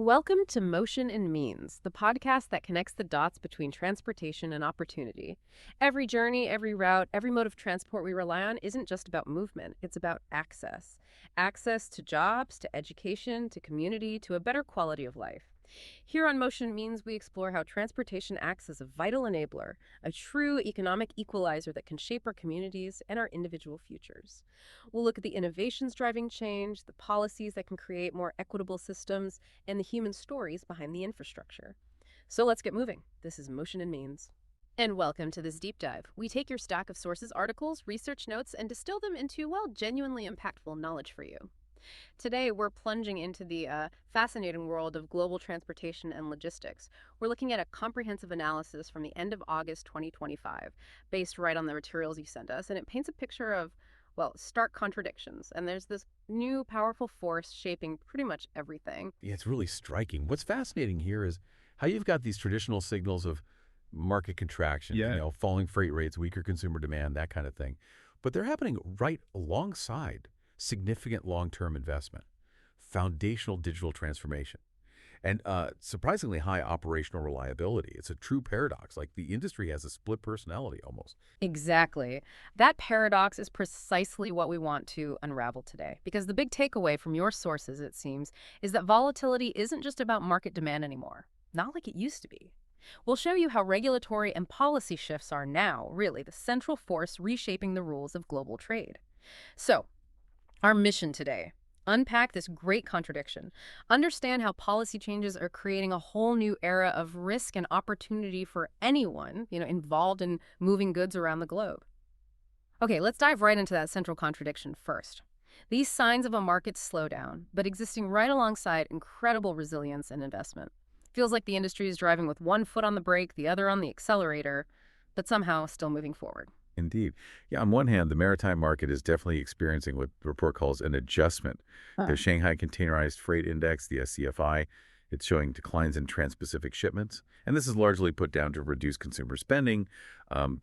Welcome to Motion and Means, the podcast that connects the dots between transportation and opportunity. Every journey, every route, every mode of transport we rely on isn't just about movement, it's about access. Access to jobs, to education, to community, to a better quality of life. Here on Motion Means, we explore how transportation acts as a vital enabler, a true economic equalizer that can shape our communities and our individual futures. We'll look at the innovations driving change, the policies that can create more equitable systems, and the human stories behind the infrastructure. So let's get moving. This is Motion and Means. And welcome to this deep dive. We take your stack of sources, articles, research notes, and distill them into, well, genuinely impactful knowledge for you. Today, we're plunging into the fascinating world of global transportation and logistics. We're looking at a comprehensive analysis from the end of August 2025, based right on the materials you sent us, and it paints a picture of, well, stark contradictions. And there's this new powerful force shaping pretty much everything. Yeah, it's really striking. What's fascinating here is how you've got these traditional signals of market contraction, falling freight rates, weaker consumer demand, that kind of thing. But they're happening right alongside significant long-term investment, foundational digital transformation, and surprisingly high operational reliability. It's a true paradox. Like the industry has a split personality almost. Exactly. That paradox is precisely what we want to unravel today. Because the big takeaway from your sources, it seems, is that volatility isn't just about market demand anymore. Not like it used to be. We'll show you how regulatory and policy shifts are now, really, the central force reshaping the rules of global trade. So, our mission today: unpack this great contradiction, understand how policy changes are creating a whole new era of risk and opportunity for anyone, involved in moving goods around the globe. Okay, let's dive right into that central contradiction first. These signs of a market slowdown, but existing right alongside incredible resilience and investment. Feels like the industry is driving with one foot on the brake, the other on the accelerator, but somehow still moving forward. Indeed. Yeah, on one hand, the maritime market is definitely experiencing what the report calls an adjustment. The Shanghai Containerized Freight Index, the SCFI, it's showing declines in trans-Pacific shipments. And this is largely put down to reduced consumer spending,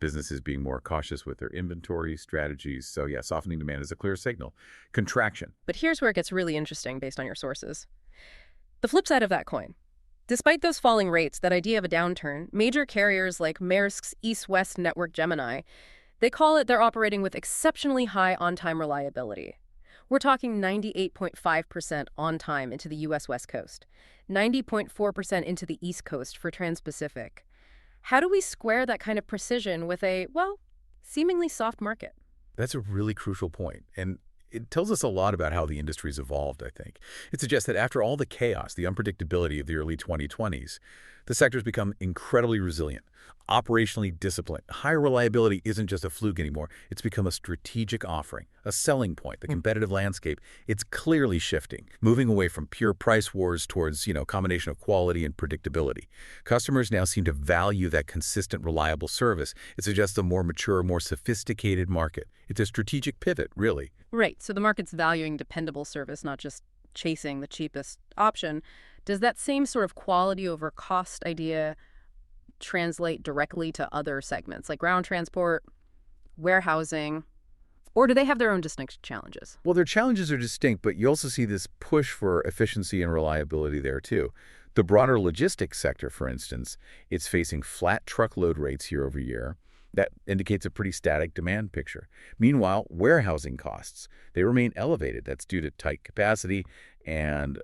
businesses being more cautious with their inventory strategies. So yeah, softening demand is a clear signal. Contraction. But here's where it gets really interesting based on your sources. The flip side of that coin. Despite those falling rates, that idea of a downturn, major carriers like Maersk's East-West network Gemini, they call it they're operating with exceptionally high on-time reliability. We're talking 98.5% on time into the U.S. West Coast, 90.4% into the East Coast for Trans-Pacific. How do we square that kind of precision with a, well, seemingly soft market? That's a really crucial point. And it tells us a lot about how the industry's evolved, I think. It suggests that after all the chaos, the unpredictability of the early 2020s, the sector's become incredibly resilient, operationally disciplined. High reliability isn't just a fluke anymore. It's become a strategic offering, a selling point. The competitive landscape, it's clearly shifting, moving away from pure price wars towards, a combination of quality and predictability. Customers now seem to value that consistent, reliable service. It suggests a more mature, more sophisticated market. It's a strategic pivot, really. Right, so the market's valuing dependable service, not just chasing the cheapest option. Does that same sort of quality over cost idea translate directly to other segments, like ground transport, warehousing, or do they have their own distinct challenges? Well, their challenges are distinct, but you also see this push for efficiency and reliability there, too. The broader logistics sector, for instance, it's facing flat truckload rates year over year. That indicates a pretty static demand picture. Meanwhile, warehousing costs, they remain elevated. That's due to tight capacity and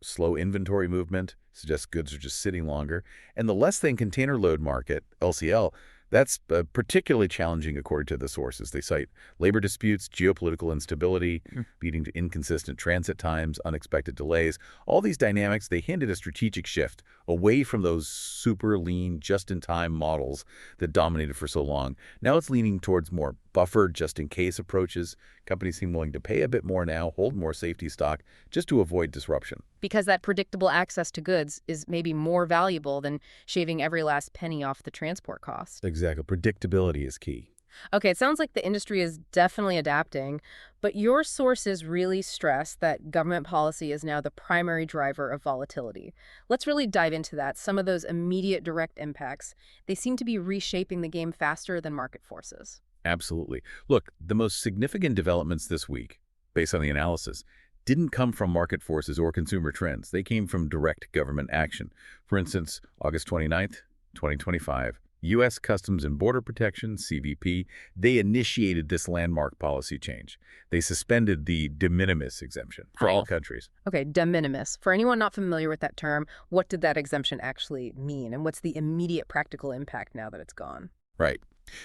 slow inventory movement, suggests goods are just sitting longer. And the less-than container load market, LCL, that's particularly challenging according to the sources. They cite labor disputes, geopolitical instability, leading to inconsistent transit times, unexpected delays. All these dynamics, they hint at a strategic shift away from those super lean, just-in-time models that dominated for so long. Now it's leaning towards more buffered, just-in-case approaches. Companies seem willing to pay a bit more now, hold more safety stock, just to avoid disruption. Because that predictable access to goods is maybe more valuable than shaving every last penny off the transport cost. Exactly. Predictability is key. Okay, it sounds like the industry is definitely adapting, but your sources really stress that government policy is now the primary driver of volatility. Let's really dive into that. Some of those immediate direct impacts, they seem to be reshaping the game faster than market forces. Absolutely. Look, the most significant developments this week, based on the analysis, didn't come from market forces or consumer trends. They came from direct government action. For instance, August 29th, 2025, U.S. Customs and Border Protection, CBP, they initiated this landmark policy change. They suspended the de minimis exemption for all countries. Okay, de minimis. For anyone not familiar with that term, what did that exemption actually mean? And what's the immediate practical impact now that it's gone? Right.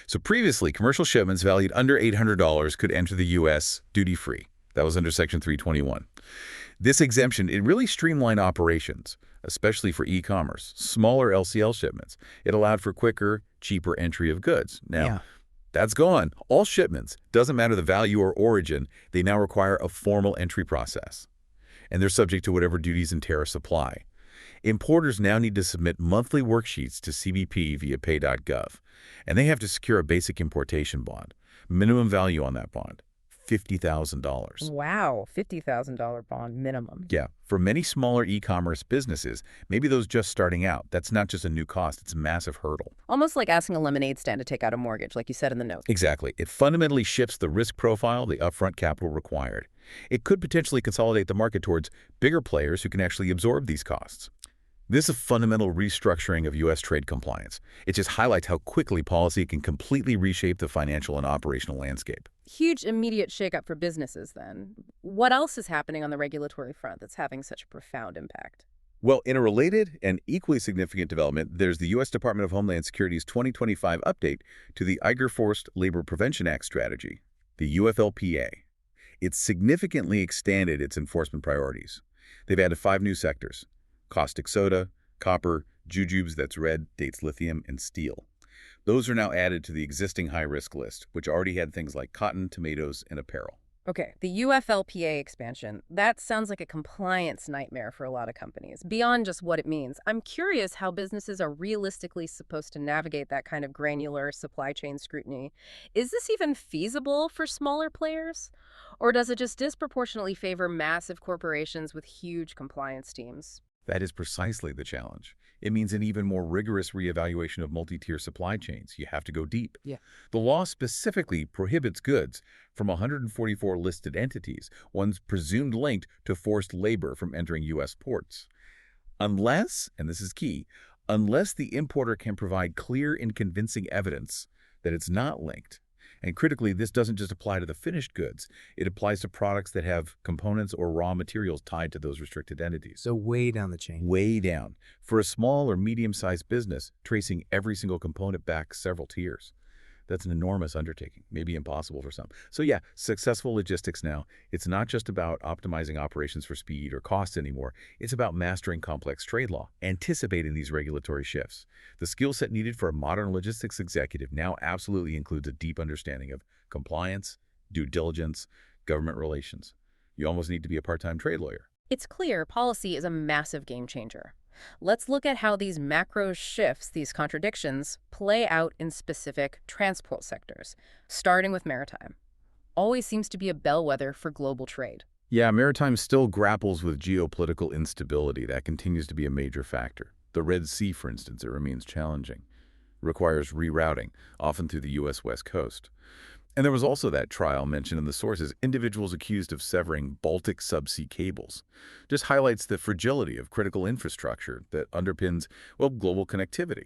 So previously, commercial shipments valued under $800 could enter the U.S. duty-free. That was under Section 321. This exemption, it really streamlined operations, especially for e-commerce, smaller LCL shipments. It allowed for quicker, cheaper entry of goods. Now, that's gone. All shipments, doesn't matter the value or origin, they now require a formal entry process. And they're subject to whatever duties and tariffs apply. Importers now need to submit monthly worksheets to CBP via pay.gov. And they have to secure a basic importation bond. Minimum value on that bond, $50,000. Wow, $50,000 bond minimum. Yeah, for many smaller e-commerce businesses, maybe those just starting out, that's not just a new cost, it's a massive hurdle. Almost like asking a lemonade stand to take out a mortgage, like you said in the note. Exactly. It fundamentally shifts the risk profile, the upfront capital required. It could potentially consolidate the market towards bigger players who can actually absorb these costs. This is a fundamental restructuring of U.S. trade compliance. It just highlights how quickly policy can completely reshape the financial and operational landscape. Huge immediate shakeup for businesses, then. What else is happening on the regulatory front that's having such a profound impact? Well, in a related and equally significant development, there's the U.S. Department of Homeland Security's 2025 update to the Uyghur Forced Labor Prevention Act strategy, the UFLPA. It's significantly expanded its enforcement priorities. They've added 5 new sectors: caustic soda, copper, jujubes, that's red, dates lithium, and steel. Those are now added to the existing high-risk list, which already had things like cotton, tomatoes, and apparel. Okay, the UFLPA expansion, that sounds like a compliance nightmare for a lot of companies. Beyond just what it means, I'm curious how businesses are realistically supposed to navigate that kind of granular supply chain scrutiny. Is this even feasible for smaller players? Or does it just disproportionately favor massive corporations with huge compliance teams? That is precisely the challenge. It means an even more rigorous reevaluation of multi-tier supply chains. You have to go deep. Yeah. The law specifically prohibits goods from 144 listed entities, ones presumed linked to forced labor, from entering U.S. ports. Unless, and this is key, unless the importer can provide clear and convincing evidence that it's not linked. And critically, this doesn't just apply to the finished goods. It applies to products that have components or raw materials tied to those restricted entities. So way down the chain. Way down. For a small or medium-sized business, tracing every single component back several tiers. That's an enormous undertaking, maybe impossible for some. So yeah, successful logistics now, it's not just about optimizing operations for speed or cost anymore. It's about mastering complex trade law, anticipating these regulatory shifts. The skill set needed for a modern logistics executive now absolutely includes a deep understanding of compliance, due diligence, government relations. You almost need to be a part-time trade lawyer. It's clear policy is a massive game changer. Let's look at how these macro shifts, these contradictions, play out in specific transport sectors, starting with maritime. Always seems to be a bellwether for global trade. Yeah, maritime still grapples with geopolitical instability. That continues to be a major factor. The Red Sea, for instance, it remains challenging. It requires rerouting, often through the U.S. West Coast. And there was also that trial mentioned in the sources, individuals accused of severing Baltic subsea cables. Just highlights the fragility of critical infrastructure that underpins, well, global connectivity.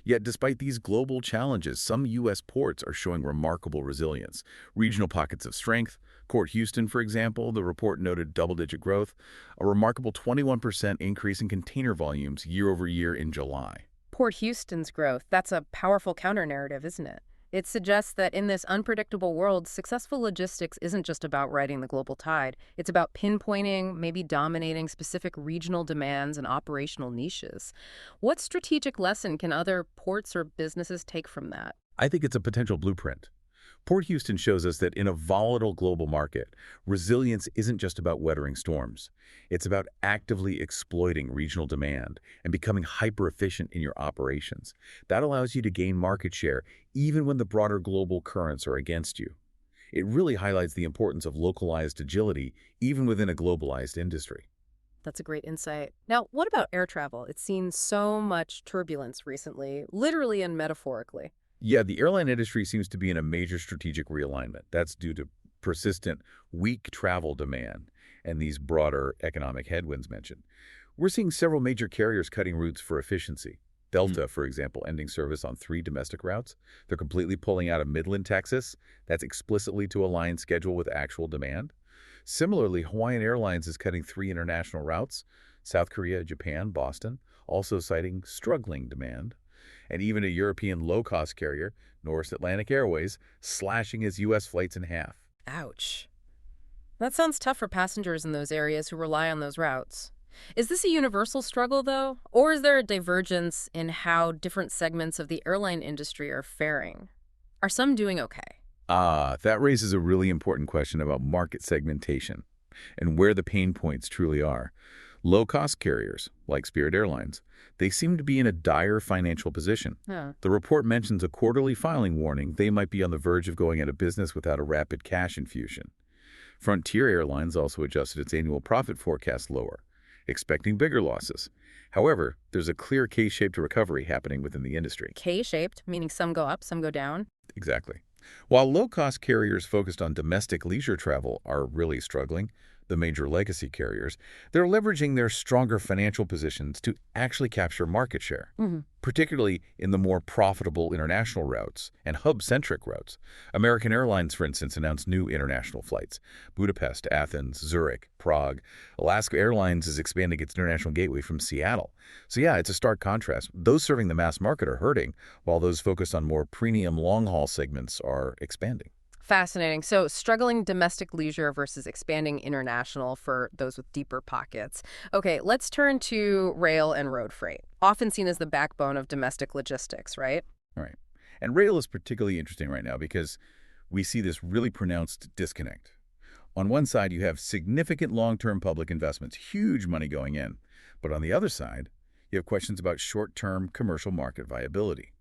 Yet despite these global challenges, some U.S. ports are showing remarkable resilience. Regional pockets of strength. Port Houston, for example, the report noted double-digit growth, a remarkable 21% increase in container volumes year over year in July. Port Houston's growth, that's a powerful counter-narrative, isn't it? It suggests that in this unpredictable world, successful logistics isn't just about riding the global tide. It's about pinpointing, maybe dominating specific regional demands and operational niches. What strategic lesson can other ports or businesses take from that? I think it's a potential blueprint. Port Houston shows us that in a volatile global market, resilience isn't just about weathering storms. It's about actively exploiting regional demand and becoming hyper-efficient in your operations. That allows you to gain market share even when the broader global currents are against you. It really highlights the importance of localized agility even within a globalized industry. That's a great insight. Now, what about air travel? It's seen so much turbulence recently, literally and metaphorically. Yeah, the airline industry seems to be in a major strategic realignment. That's due to persistent, weak travel demand and these broader economic headwinds mentioned. We're seeing several major carriers cutting routes for efficiency. Delta, for example, ending service on 3 domestic routes. They're completely pulling out of Midland, Texas. That's explicitly to align schedule with actual demand. Similarly, Hawaiian Airlines is cutting 3 international routes, South Korea, Japan, Boston, also citing struggling demand. And even a European low-cost carrier, North Atlantic Airways, slashing its U.S. flights in half. Ouch. That sounds tough for passengers in those areas who rely on those routes. Is this a universal struggle, though? Or is there a divergence in how different segments of the airline industry are faring? Are some doing okay? That raises a really important question about market segmentation and where the pain points truly are. Low-cost carriers, like Spirit Airlines, they seem to be in a dire financial position. Huh. The report mentions a quarterly filing warning. They might be on the verge of going out of business without a rapid cash infusion. Frontier Airlines also adjusted its annual profit forecast lower, expecting bigger losses. However, there's a clear K-shaped recovery happening within the industry. K-shaped, meaning some go up, some go down? Exactly. While low-cost carriers focused on domestic leisure travel are really struggling, the major legacy carriers, they're leveraging their stronger financial positions to actually capture market share, particularly in the more profitable international routes and hub-centric routes. American Airlines, for instance, announced new international flights: Budapest, Athens, Zurich, Prague. Alaska Airlines is expanding its international gateway from Seattle. So yeah, it's a stark contrast. Those serving the mass market are hurting, while those focused on more premium long-haul segments are expanding. Fascinating. So struggling domestic leisure versus expanding international for those with deeper pockets. Okay, let's turn to rail and road freight, often seen as the backbone of domestic logistics, right? All right. And rail is particularly interesting right now because we see this really pronounced disconnect. On one side, you have significant long-term public investments, huge money going in. But on the other side, you have questions about short-term commercial market viability.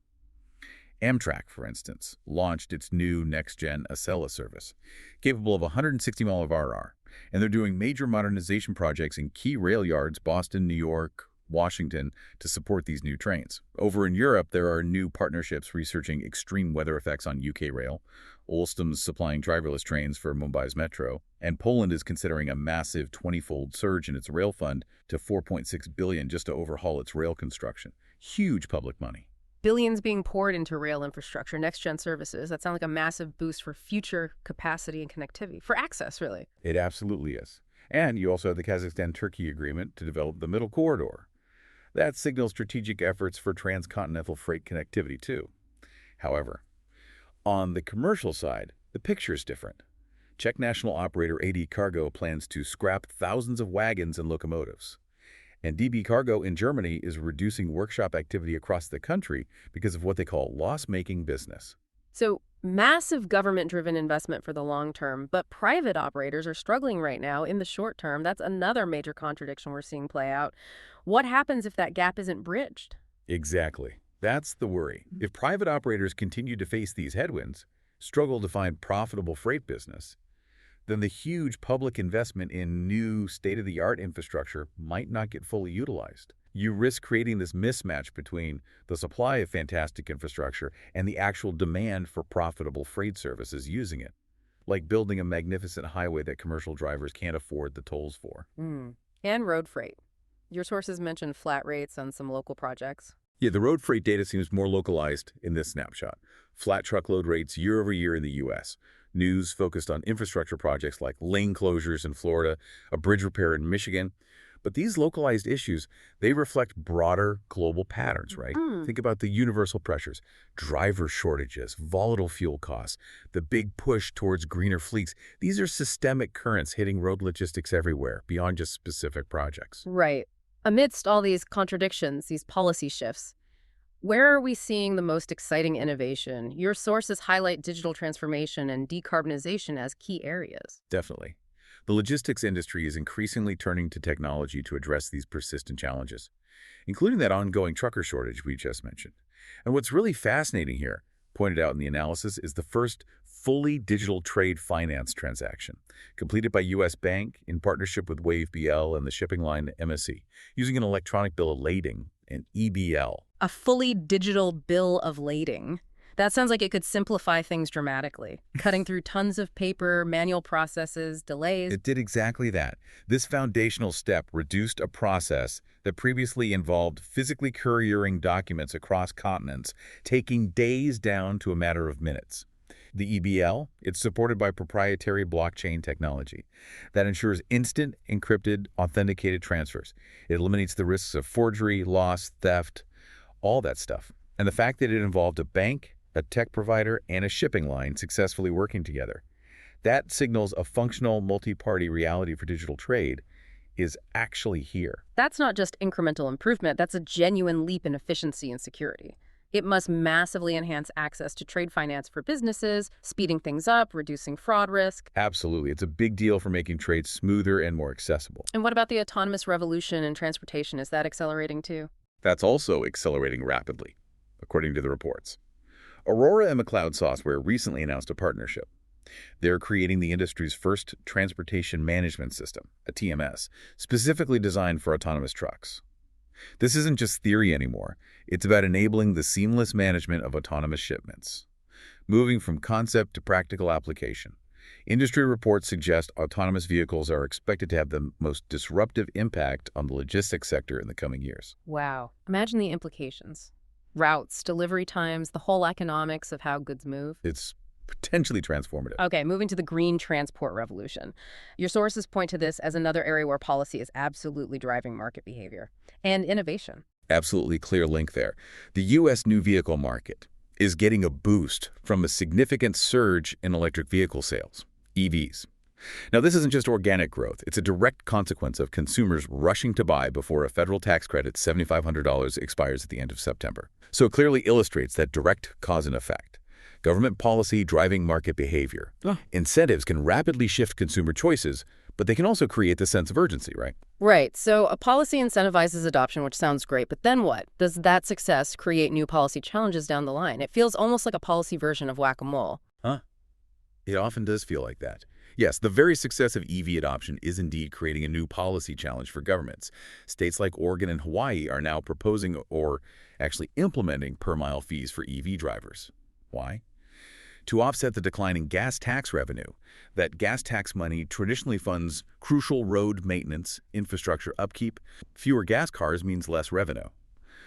Amtrak, for instance, launched its new next-gen Acela service, capable of 160 miles of RR, and they're doing major modernization projects in key rail yards, Boston, New York, Washington, to support these new trains. Over in Europe, there are new partnerships researching extreme weather effects on UK rail. Alstom's supplying driverless trains for Mumbai's metro, and Poland is considering a massive 20-fold surge in its rail fund to $4.6 billion just to overhaul its rail construction. Huge public money. Billions being poured into rail infrastructure, next-gen services. That sounds like a massive boost for future capacity and connectivity, for access, really. It absolutely is. And you also have the Kazakhstan-Turkey agreement to develop the Middle Corridor. That signals strategic efforts for transcontinental freight connectivity, too. However, on the commercial side, the picture is different. Czech national operator AD Cargo plans to scrap thousands of wagons and locomotives. And DB Cargo in Germany is reducing workshop activity across the country because of what they call loss-making business. So massive government-driven investment for the long term, but private operators are struggling right now in the short term. That's another major contradiction we're seeing play out. What happens if that gap isn't bridged? Exactly. That's the worry. If private operators continue to face these headwinds, struggle to find profitable freight business, then the huge public investment in new state-of-the-art infrastructure might not get fully utilized. You risk creating this mismatch between the supply of fantastic infrastructure and the actual demand for profitable freight services using it, like building a magnificent highway that commercial drivers can't afford the tolls for. And road freight. Your sources mentioned flat rates on some local projects. Yeah, the road freight data seems more localized in this snapshot. Flat truckload rates year over year in the U.S. News focused on infrastructure projects like lane closures in Florida, a bridge repair in Michigan. But these localized issues, they reflect broader global patterns, right? Think about the universal pressures, driver shortages, volatile fuel costs, the big push towards greener fleets. These are systemic currents hitting road logistics everywhere, beyond just specific projects. Right. Amidst all these contradictions, these policy shifts, where are we seeing the most exciting innovation? Your sources highlight digital transformation and decarbonization as key areas. Definitely. The logistics industry is increasingly turning to technology to address these persistent challenges, including that ongoing trucker shortage we just mentioned. And what's really fascinating here, pointed out in the analysis, is the first fully digital trade finance transaction, completed by U.S. Bank in partnership with WaveBL and the shipping line MSC, using an electronic bill of lading, an EBL. A fully digital bill of lading. That sounds like it could simplify things dramatically, cutting through tons of paper, manual processes, delays. It did exactly that. This foundational step reduced a process that previously involved physically couriering documents across continents, taking days down to a matter of minutes. The EBL, it's supported by proprietary blockchain technology that ensures instant, encrypted, authenticated transfers. It eliminates the risks of forgery, loss, theft, all that stuff. And the fact that it involved a bank, a tech provider, and a shipping line successfully working together. That signals a functional multi-party reality for digital trade is actually here. That's not just incremental improvement, that's a genuine leap in efficiency and security. It must massively enhance access to trade finance for businesses, speeding things up, reducing fraud risk. Absolutely. It's a big deal for making trade smoother and more accessible. And what about the autonomous revolution in transportation? Is that accelerating too? That's also accelerating rapidly, according to the reports. Aurora and McLeod Software recently announced a partnership. They're creating the industry's first transportation management system, a TMS, specifically designed for autonomous trucks. This isn't just theory anymore. It's about enabling the seamless management of autonomous shipments, moving from concept to practical application. Industry reports suggest autonomous vehicles are expected to have the most disruptive impact on the logistics sector in the coming years. Wow. Imagine the implications. Routes, delivery times, the whole economics of how goods move. It's potentially transformative. Okay, moving to the green transport revolution. Your sources point to this as another area where policy is absolutely driving market behavior and innovation. Absolutely clear link there. The U.S. new vehicle market is getting a boost from a significant surge in electric vehicle sales, EVs. Now, this isn't just organic growth. It's a direct consequence of consumers rushing to buy before a federal tax credit, $7,500, expires at the end of September. So it clearly illustrates that direct cause and effect. Government policy driving market behavior. Incentives can rapidly shift consumer choices, but they can also create the sense of urgency, right? Right. So a policy incentivizes adoption, which sounds great, but then what? Does that success create new policy challenges down the line? It feels almost like a policy version of whack-a-mole. It often does feel like that. Yes, the very success of EV adoption is indeed creating a new policy challenge for governments. States like Oregon and Hawaii are now proposing or actually implementing per-mile fees for EV drivers. Why? To offset the decline in gas tax revenue. That gas tax money traditionally funds crucial road maintenance, infrastructure upkeep. Fewer gas cars means less revenue.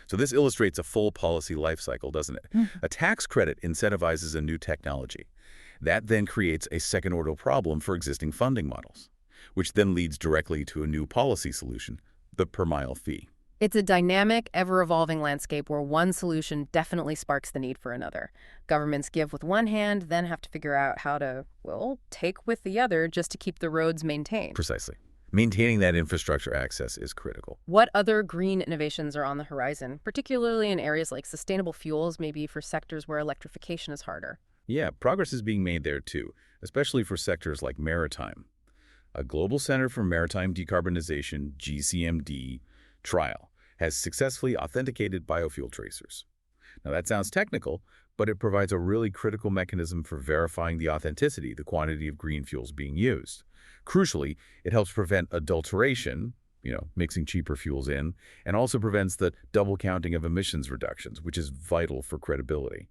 So this illustrates a full policy life cycle, doesn't it? A tax credit incentivizes a new technology. That then creates a second-order problem for existing funding models, which then leads directly to a new policy solution, the per-mile fee. It's a dynamic, ever-evolving landscape where one solution definitely sparks the need for another. Governments give with one hand, then have to figure out how to, well, take with the other just to keep the roads maintained. Precisely. Maintaining that infrastructure access is critical. What other green innovations are on the horizon, particularly in areas like sustainable fuels, maybe for sectors where electrification is harder? Yeah, progress is being made there too, especially for sectors like maritime. A Global Center for Maritime Decarbonization, GCMD, trial has successfully authenticated biofuel tracers. Now that sounds technical, but it provides a really critical mechanism for verifying the authenticity, the quantity of green fuels being used. Crucially, it helps prevent adulteration, mixing cheaper fuels in, and also prevents the double counting of emissions reductions, which is vital for credibility.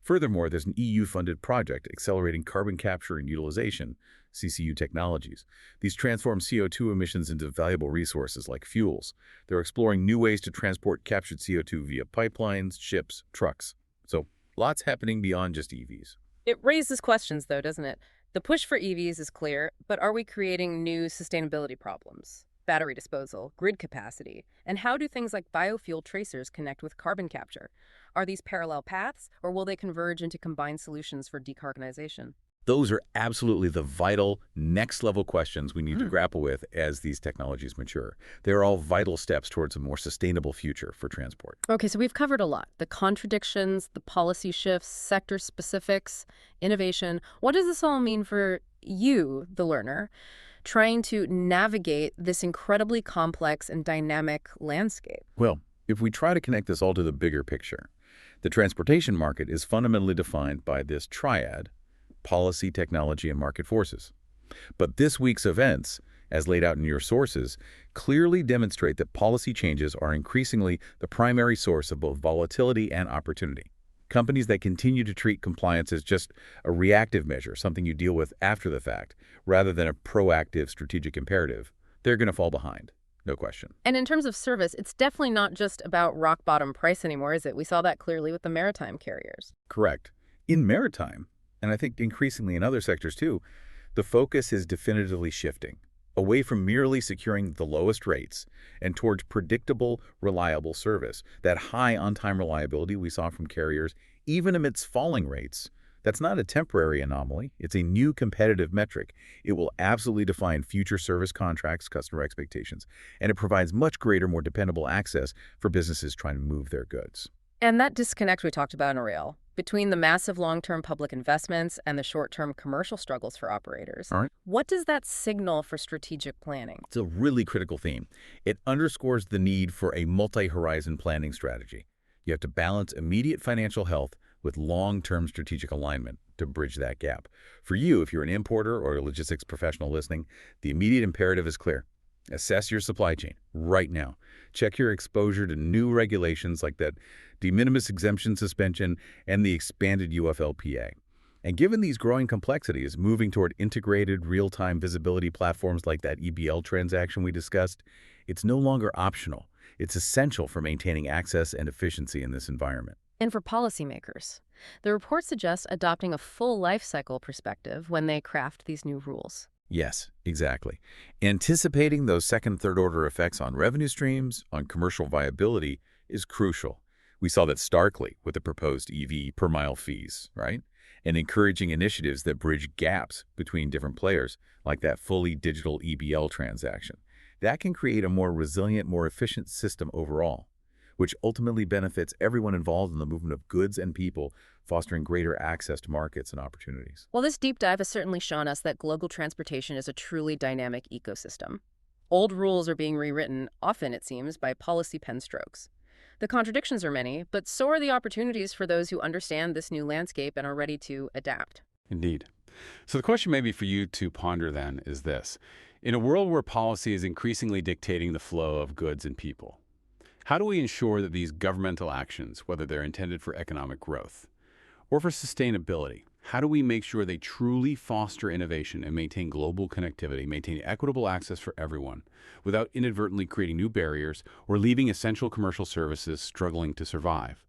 Furthermore, there's an EU-funded project accelerating carbon capture and utilization, CCU technologies. These transform CO2 emissions into valuable resources like fuels. They're exploring new ways to transport captured CO2 via pipelines, ships, trucks. So lots happening beyond just EVs. It raises questions, though, doesn't it? The push for EVs is clear, but are we creating new sustainability problems? Battery disposal, grid capacity, and how do things like biofuel tracers connect with carbon capture? Are these parallel paths, or will they converge into combined solutions for decarbonization? Those are absolutely the vital next-level questions we need to grapple with as these technologies mature. They're all vital steps towards a more sustainable future for transport. Okay, so we've covered a lot. The contradictions, the policy shifts, sector specifics, innovation. What does this all mean for you, the learner, trying to navigate this incredibly complex and dynamic landscape? Well, if we try to connect this all to the bigger picture, the transportation market is fundamentally defined by this triad: policy, technology, and market forces. But this week's events, as laid out in your sources, clearly demonstrate that policy changes are increasingly the primary source of both volatility and opportunity. Companies that continue to treat compliance as just a reactive measure, something you deal with after the fact, rather than a proactive strategic imperative, they're going to fall behind. No question. And in terms of service, it's definitely not just about rock bottom price anymore, is it? We saw that clearly with the maritime carriers. Correct. In maritime, and I think increasingly in other sectors too, the focus is definitively shifting away from merely securing the lowest rates and towards predictable, reliable service. That high on-time reliability we saw from carriers, even amidst falling rates, that's not a temporary anomaly. It's a new competitive metric. It will absolutely define future service contracts, customer expectations, and it provides much greater, more dependable access for businesses trying to move their goods. And that disconnect we talked about in rail, between the massive long-term public investments and the short-term commercial struggles for operators. All right. What does that signal for strategic planning? It's a really critical theme. It underscores the need for a multi-horizon planning strategy. You have to balance immediate financial health with long-term strategic alignment to bridge that gap. For you, if you're an importer or a logistics professional listening, the immediate imperative is clear. Assess your supply chain right now. Check your exposure to new regulations like that de minimis exemption suspension and the expanded UFLPA. And given these growing complexities, moving toward integrated real-time visibility platforms like that EBL transaction we discussed, it's no longer optional. It's essential for maintaining access and efficiency in this environment. And for policymakers, the report suggests adopting a full life cycle perspective when they craft these new rules. Yes, exactly. Anticipating those second, third-order effects on revenue streams, on commercial viability, is crucial. We saw that starkly with the proposed EV per-mile fees, right? And encouraging initiatives that bridge gaps between different players, like that fully digital EBL transaction. That can create a more resilient, more efficient system overall, which ultimately benefits everyone involved in the movement of goods and people, fostering greater access to markets and opportunities. Well, this deep dive has certainly shown us that global transportation is a truly dynamic ecosystem. Old rules are being rewritten, often, it seems, by policy pen strokes. The contradictions are many, but so are the opportunities for those who understand this new landscape and are ready to adapt. Indeed. So the question maybe for you to ponder then is this. In a world where policy is increasingly dictating the flow of goods and people, how do we ensure that these governmental actions, whether they're intended for economic growth or for sustainability, how do we make sure they truly foster innovation and maintain global connectivity, maintain equitable access for everyone, without inadvertently creating new barriers or leaving essential commercial services struggling to survive?